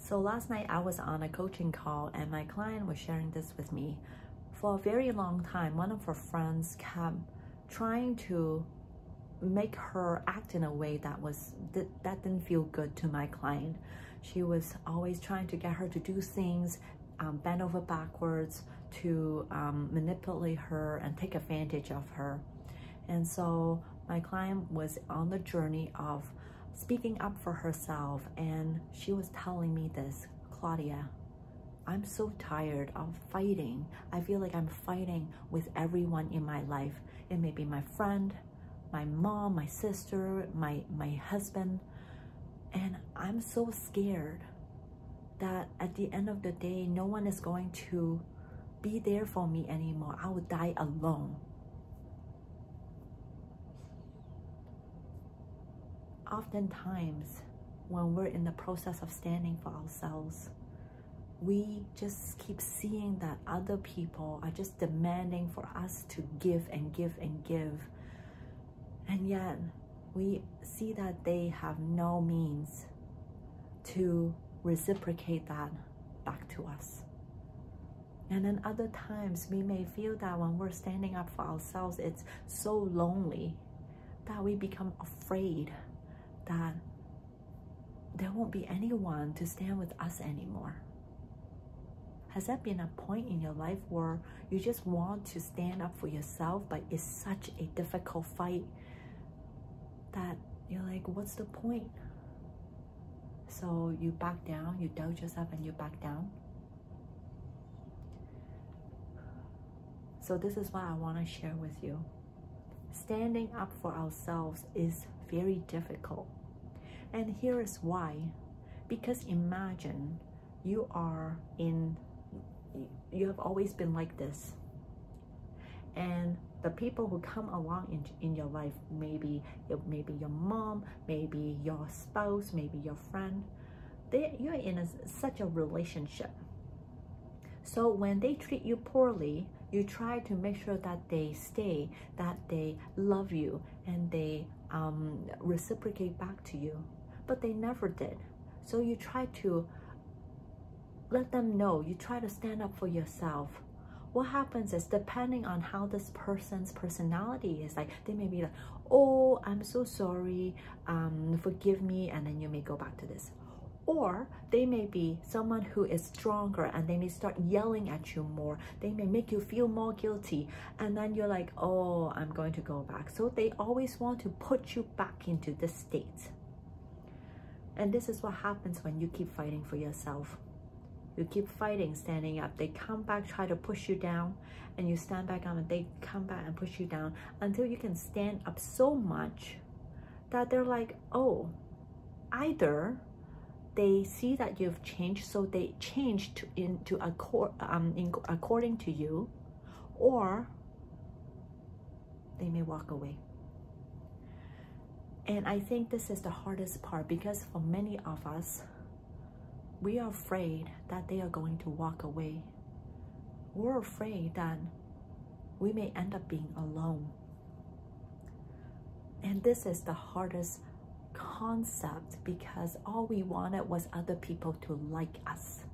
So last night I was on a coaching call and my client was sharing this with me. For a very long time, one of her friends kept trying to make her act in a way that didn't feel good to my client. She was always trying to get her to do things, bend over backwards, to manipulate her and take advantage of her. And so my client was on the journey of speaking up for herself, and she was telling me this: Claudia, I'm so tired of fighting. I feel like I'm fighting with everyone in my life. It may be my friend, my mom, my sister, my husband. And I'm so scared that at the end of the day, no one is going to be there for me anymore. I will die alone. Oftentimes, when we're in the process of standing for ourselves, we just keep seeing that other people are just demanding for us to give and give and give. And yet, we see that they have no means to reciprocate that back to us. And then other times, we may feel that when we're standing up for ourselves, it's so lonely that we become afraid that there won't be anyone to stand with us anymore. Has there been a point in your life where you just want to stand up for yourself, but it's such a difficult fight that you're like, what's the point? So you back down, you doubt yourself and you back down. So this is what I want to share with you. Standing up for ourselves is very difficult. And here is why. Because imagine you have always been like this. And the people who come along in your life, maybe your mom, maybe your spouse, maybe your friend, you're in such a relationship. So when they treat you poorly, you try to make sure that they stay, that they love you, and they reciprocate back to you. But they never did. So you try to let them know, you try to stand up for yourself. What happens is, depending on how this person's personality is, like they may be like, oh, I'm so sorry, forgive me, and then you may go back to this. Or they may be someone who is stronger and they may start yelling at you more. They may make you feel more guilty. And then you're like, oh, I'm going to go back. So they always want to put you back into this state. And this is what happens when you keep fighting for yourself. You keep fighting, standing up. They come back, try to push you down, and you stand back up, and they come back and push you down until you can stand up so much that they're like, oh, either they see that you've changed, so they change according to you, or they may walk away. And I think this is the hardest part, because for many of us, we are afraid that they are going to walk away. We're afraid that we may end up being alone. And this is the hardest concept, because all we wanted was other people to like us.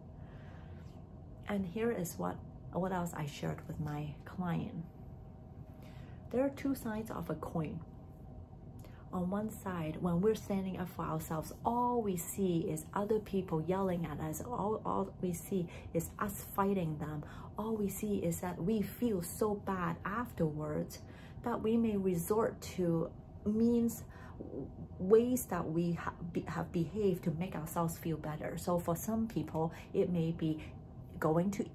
And here is what else I shared with my client. There are two sides of a coin. On one side, when we're standing up for ourselves, all we see is other people yelling at us. All we see is us fighting them. All we see is that we feel so bad afterwards that we may resort to ways that we have behaved to make ourselves feel better. So for some people, it may be going to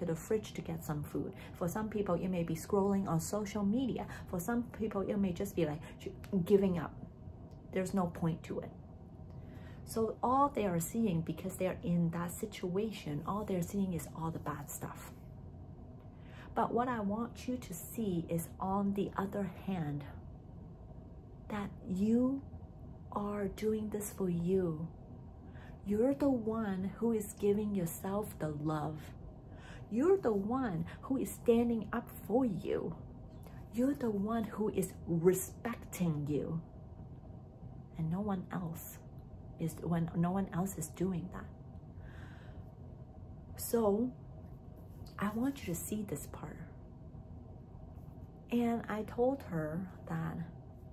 the fridge to get some food. For some people, it may be scrolling on social media. For some people, it may just be like giving up. There's no point to it. So all they are seeing, because they're in that situation, all they're seeing is all the bad stuff. But what I want you to see is, on the other hand, that you are doing this for you. You're the one who is giving yourself the love. You're the one who is standing up for you. You're the one who is respecting you. And no one else is doing that. So I want you to see this part. And I told her that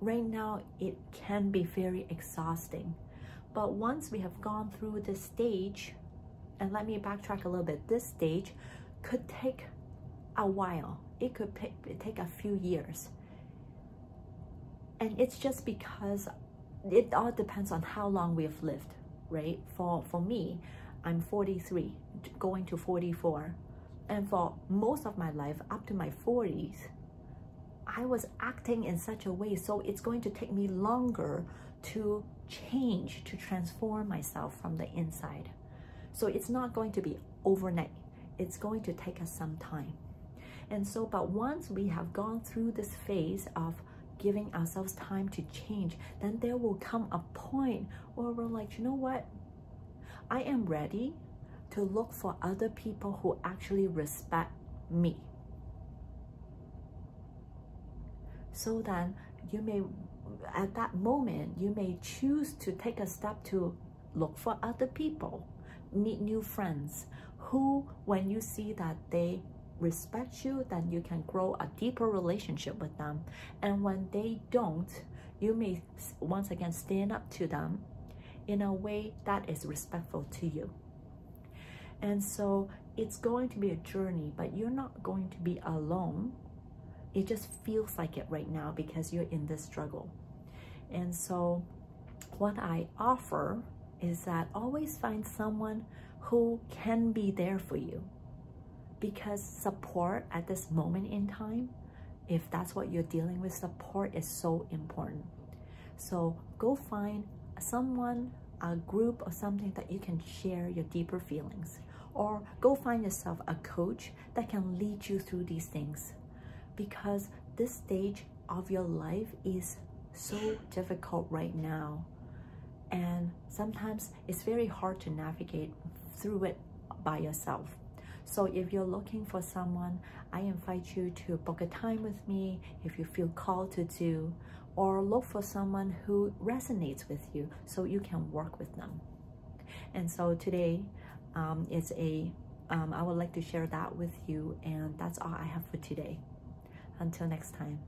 right now it can be very exhausting. But once we have gone through this stage, and let me backtrack a little bit, this stage could take a while. It could take a few years. And it's just because it all depends on how long we've lived, right? For me, I'm 43, going to 44. And for most of my life, up to my 40s, I was acting in such a way, so it's going to take me longer to change, to transform myself from the inside. So it's not going to be overnight. It's going to take us some time. And so, but once we have gone through this phase of giving ourselves time to change, then there will come a point where we're like, you know what? I am ready to look for other people who actually respect me. So then you may, at that moment, you may choose to take a step to look for other people, meet new friends who, when you see that they respect you, then you can grow a deeper relationship with them. And when they don't, you may once again stand up to them in a way that is respectful to you. And so it's going to be a journey, but you're not going to be alone. It just feels like it right now because you're in this struggle. And so what I offer is that always find someone who can be there for you, because support at this moment in time, if that's what you're dealing with, support is so important. So go find someone, a group or something that you can share your deeper feelings, or go find yourself a coach that can lead you through these things, because this stage of your life is so difficult right now, and sometimes it's very hard to navigate through it by yourself. So if you're looking for someone, I invite you to book a time with me if you feel called to do, or look for someone who resonates with you so you can work with them. And so today I would like to share that with you, and that's all I have for today. Until next time.